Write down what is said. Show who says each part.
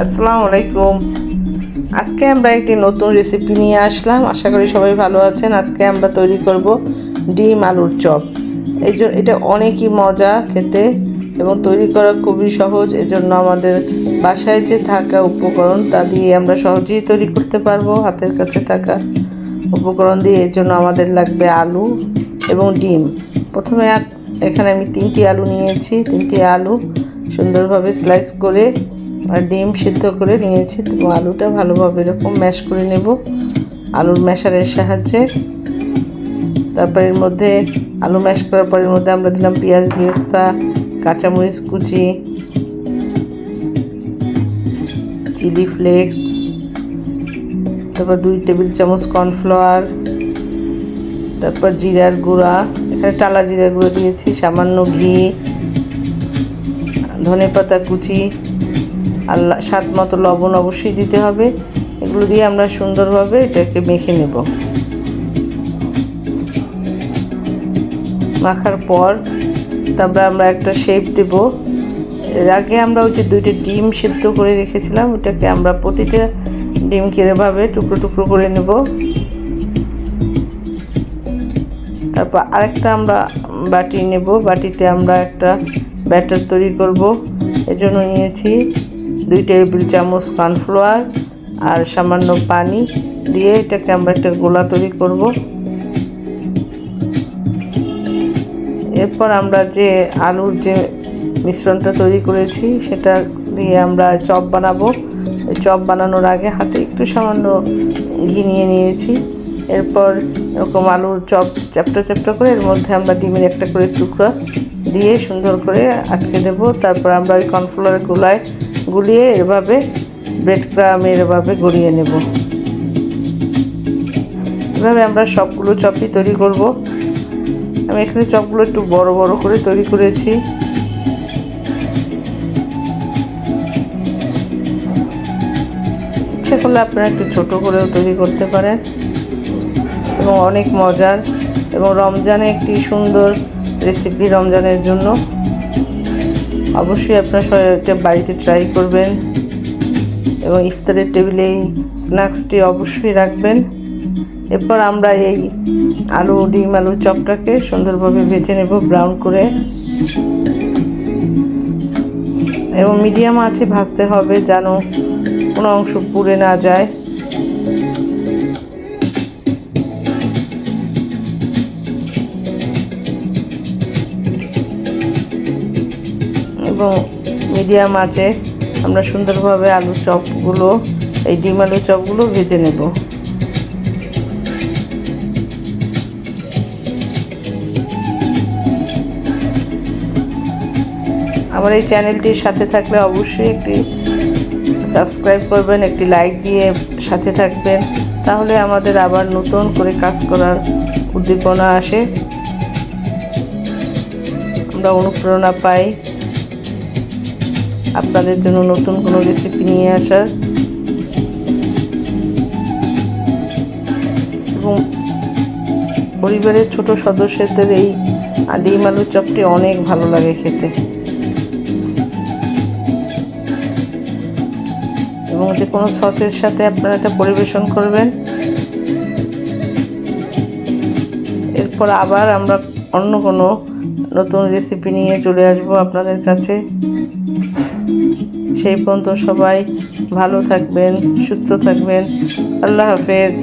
Speaker 1: আসসালামু আলাইকুম। আজকে আমরা একটি নতুন রেসিপি নিয়ে আসলাম। আশা করি সবাই ভালো আছেন। আজকে আমরা তৈরি করব ডিম আলুর চপ। এটা অনেকই মজা খেতে এবং তৈরি করা খুবই সহজ। এজন্য আমাদের বাসায় যে থাকা উপকরণ তা দিয়ে আমরা সহজেই তৈরি করতে পারবো। হাতের কাছে থাকা উপকরণ দিয়ে এর জন্য আমাদের লাগবে আলু এবং ডিম। প্রথমে এখানে আমি 3টি আলু নিয়েছি। 3টি আলু সুন্দরভাবে স্লাইস করে আর ডিম সিদ্ধ করে নিয়েছি। তো আলুটা ভালোভাবে এরকম ম্যাশ করে নেব আলুর ম্যাশারের সাহায্যে। তারপর এর মধ্যে আলু ম্যাশ করার পর এর মধ্যে আমরা দিলাম পেঁয়াজ বেরেস্তা, কাঁচামরিচ কুচি, চিলি ফ্লেক্স, তারপর 2 টেবিল চামচ কর্নফ্লাওয়ার, তারপর জিরার গুঁড়া, এখানে টালা জিরার গুঁড়ো দিয়েছি, সামান্য ঘি, ধনেপাতা কুচি আর স্বাদ মতো লবণ অবশ্যই দিতে হবে। এগুলো দিয়ে আমরা সুন্দরভাবে এটাকে মেখে নেব। মাখার পর তারপরে আমরা একটা শেপ দেব। এর আগে আমরা ওই যে 2টা ডিম সিদ্ধ করে রেখেছিলাম, ওটাকে আমরা প্রতিটা ডিমকে এভাবে টুকরো টুকরো করে নেব। তারপর আরেকটা আমরা বাটি নেব। বাটিতে আমরা একটা ব্যাটার তৈরি করব। এজন্য নিয়েছি 2 টেবিল চামচ কর্নফ্লাওয়ার আর সামান্য পানি দিয়ে এটাকে আমরা একটা গোলা তৈরি করব। এরপর আমরা যে আলুর যে মিশ্রণটা তৈরি করেছি সেটা দিয়ে আমরা চপ বানাবো। চপ বানানোর আগে হাতে একটু সামান্য ঘি নিয়ে নিয়েছি। এরপর এরকম আলুর চপ চ্যাপটা চ্যাপটা করে এর মধ্যে আমরা ডিমের একটা করে টুকরা দিয়ে সুন্দর করে আটকে দেব। তারপর আমরা ওই কর্নফ্লাওয়ারের গুলিয়ে এভাবে ব্রেড ক্রাম্বের এভাবে গড়িয়ে নেব। এভাবে আমরা সবগুলো চপই তৈরি করব। আমি এখানে চপগুলো একটু বড় বড় করে তৈরি করেছি। ইচ্ছে করলে আপনারা একটু ছোট করেও তৈরি করতে পারেন এবং অনেক মজার এবং রমজানে একটি সুন্দর রেসিপি। রমজানের জন্য অবশ্যই আপনারা সবাই এটা বাড়িতে ট্রাই করবেন এবং ইফতারের টেবিলে এই স্ন্যাক্সটি অবশ্যই রাখবেন। এরপর আমরা এই ডিম আলুর চপটাকে সুন্দরভাবে ভেজে নেব ব্রাউন করে এবং মিডিয়াম আঁচে ভাজতে হবে যেন কোনো অংশ পুড়ে না যায়। এবং মিডিয়াম আঁচে আমরা সুন্দরভাবে এই ডিম আলু চপগুলো ভেজে নেব। আমার এই চ্যানেলটির সাথে থাকলে অবশ্যই একটি সাবস্ক্রাইব করবেন, একটি লাইক দিয়ে সাথে থাকবেন, তাহলে আমাদের আবার নতুন করে কাজ করার উদ্দীপনা আসে, আমরা অনুপ্রেরণা পাই আপনাদের জন্য নতুন কোনো রেসিপি নিয়ে আসার। এবং পরিবারের ছোট সদস্যদের এই ডিম আলুর চপটি অনেক ভালো লাগে খেতে এবং যে কোনো সসের সাথে আপনারা এটা পরিবেশন করবেন। এরপর আবার আমরা অন্য কোনো নতুন রেসিপি নিয়ে চলে আসবো আপনাদের কাছে। সেই পর্যন্ত সবাই ভালো থাকবেন, সুস্থ থাকবেন। আল্লাহ হাফেজ।